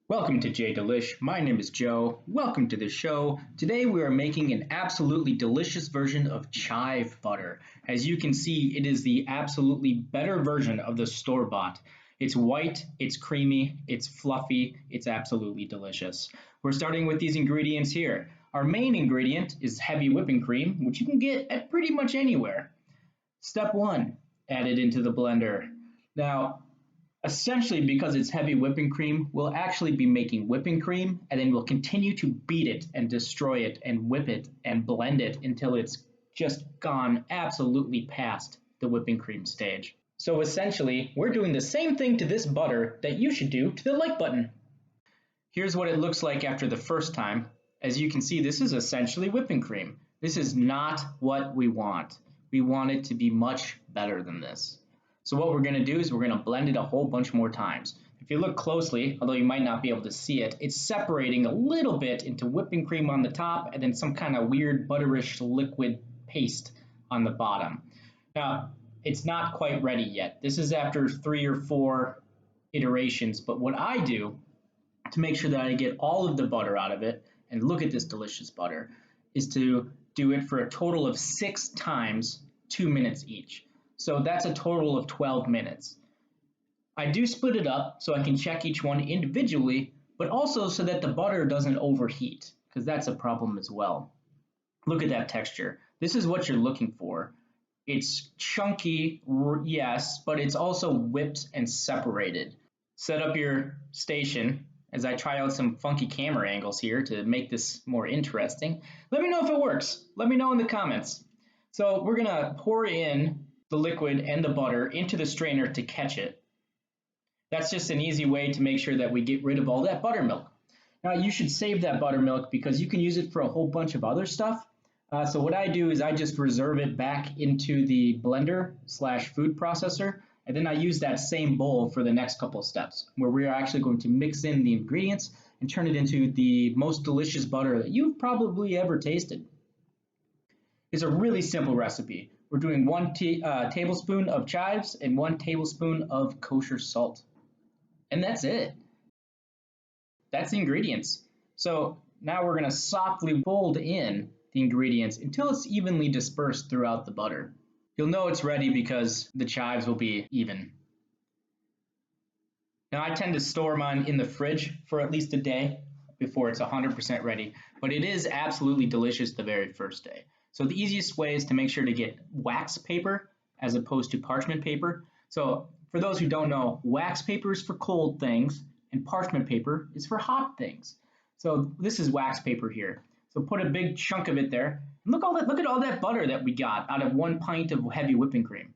Welcome to J Delish. My name is Joe. Welcome to the show. Today we are making an absolutely delicious version of chive butter. As you can see, it is the absolutely better version of the store-bought. It's white, it's creamy, it's fluffy, it's absolutely delicious. We're starting with these ingredients here. Our main ingredient is heavy whipping cream, which you can get at pretty much anywhere. Step 1, add it into the blender. Now, essentially, because it's heavy whipping cream, we'll actually be making whipping cream, and then we'll continue to beat it and destroy it and whip it and blend it until it's just gone absolutely past the whipping cream stage. So essentially, we're doing the same thing to this butter that you should do to the like button. Here's what it looks like after the first time. As you can see, this is essentially whipping cream. This is not what we want. We want it to be much better than this. So what we're going to do is we're going to blend it a whole bunch more times. If you look closely, although you might not be able to see it, it's separating a little bit into whipping cream on the top and then some kind of weird butterish liquid paste on the bottom. Now, it's not quite ready yet. This is after 3 or 4 iterations, but what I do to make sure that I get all of the butter out of it, and look at this delicious butter, is to do it for a total of 6 times, 2 minutes each. So that's a total of 12 minutes. I do split it up so I can check each one individually, but also so that the butter doesn't overheat, because that's a problem as well. Look at that texture. This is what you're looking for. It's chunky, yes, but it's also whipped and separated. Set up your station as I try out some funky camera angles here to make this more interesting. Let me know if it works. Let me know in the comments. So we're gonna pour in the liquid and the butter into the strainer to catch it. That's just an easy way to make sure that we get rid of all that buttermilk. Now you should save that buttermilk because you can use it for a whole bunch of other stuff. So what I do is I just reserve it back into the blender / food processor, and then I use that same bowl for the next couple of steps where we're actually going to mix in the ingredients and turn it into the most delicious butter that you've probably ever tasted. It's a really simple recipe. We're doing 1 tablespoon of chives and 1 tablespoon of kosher salt. And that's it. That's the ingredients. So now we're going to softly fold in the ingredients until it's evenly dispersed throughout the butter. You'll know it's ready because the chives will be even. Now I tend to store mine in the fridge for at least a day before it's 100% ready, but it is absolutely delicious the very first day. So the easiest way is to make sure to get wax paper as opposed to parchment paper. So for those who don't know, wax paper is for cold things and parchment paper is for hot things. So this is wax paper here. So put a big chunk of it there. And look at all that butter that we got out of 1 pint of heavy whipping cream.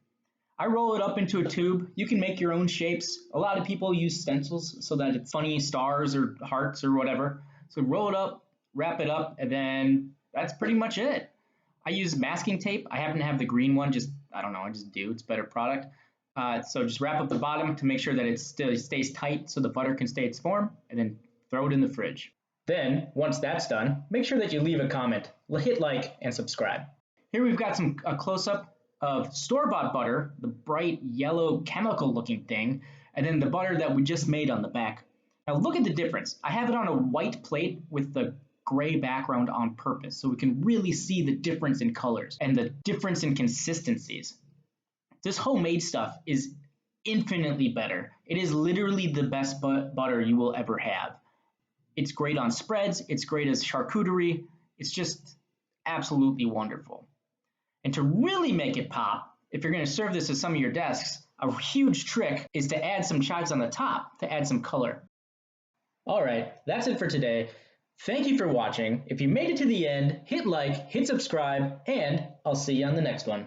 I roll it up into a tube. You can make your own shapes. A lot of people use stencils so that it's funny stars or hearts or whatever. So roll it up, wrap it up, and then that's pretty much it. I use masking tape. I happen to have the green one, I don't know, I just do. It's a better product. So just wrap up the bottom to make sure that it still stays tight so the butter can stay its form, and then throw it in the fridge. Then, once that's done, make sure that you leave a comment, hit like, and subscribe. Here we've got a close-up of store-bought butter, the bright yellow chemical-looking thing, and then the butter that we just made on the back. Now look at the difference. I have it on a white plate with the gray background on purpose so we can really see the difference in colors and the difference in consistencies. This homemade stuff is infinitely better. It is literally the best butter you will ever have. It's great on spreads, it's great as charcuterie, it's just absolutely wonderful. And to really make it pop, if you're going to serve this at some of your desks, a huge trick is to add some chives on the top to add some color. All right, that's it for today. Thank you for watching. If you made it to the end, hit like, hit subscribe, and I'll see you on the next one.